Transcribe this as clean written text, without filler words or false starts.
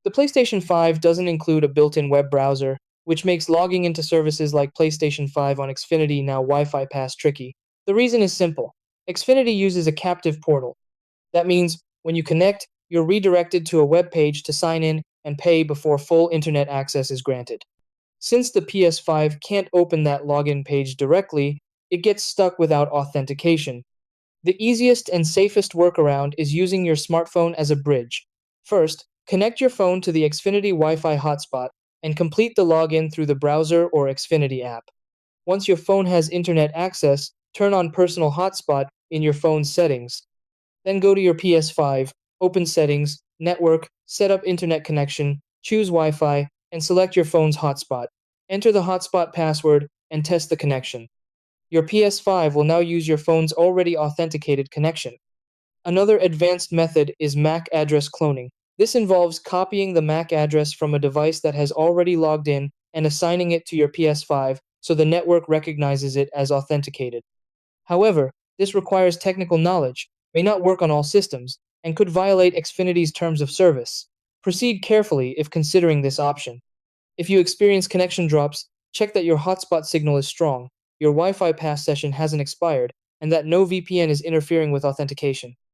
The PlayStation 5 doesn't include a built-in web browser, which makes logging into services like PlayStation 5 on Xfinity now Wi-Fi pass tricky. The reason is simple. Xfinity uses a captive portal. That means when you connect, you're redirected to a web page to sign in and pay before full internet access is granted. Since the PS5 can't open that login page directly, it gets stuck without authentication. The easiest and safest workaround is using your smartphone as a bridge. First, connect your phone to the Xfinity Wi Fi hotspot and complete the login through the browser or Xfinity app. Once your phone has internet access, turn on Personal Hotspot in your phone's settings. Then go to your PS5, open Settings, Network, set up Internet connection, choose Wi Fi, and select your phone's hotspot. Enter the hotspot password and test the connection. Your PS5 will now use your phone's already authenticated connection. Another advanced method is MAC address cloning. This involves copying the MAC address from a device that has already logged in and assigning it to your PS5 so the network recognizes it as authenticated. However, this requires technical knowledge, may not work on all systems, and could violate Xfinity's terms of service. Proceed carefully if considering this option. If you experience connection drops, check that your hotspot signal is strong, your Wi Fi pass session hasn't expired, and that no VPN is interfering with authentication.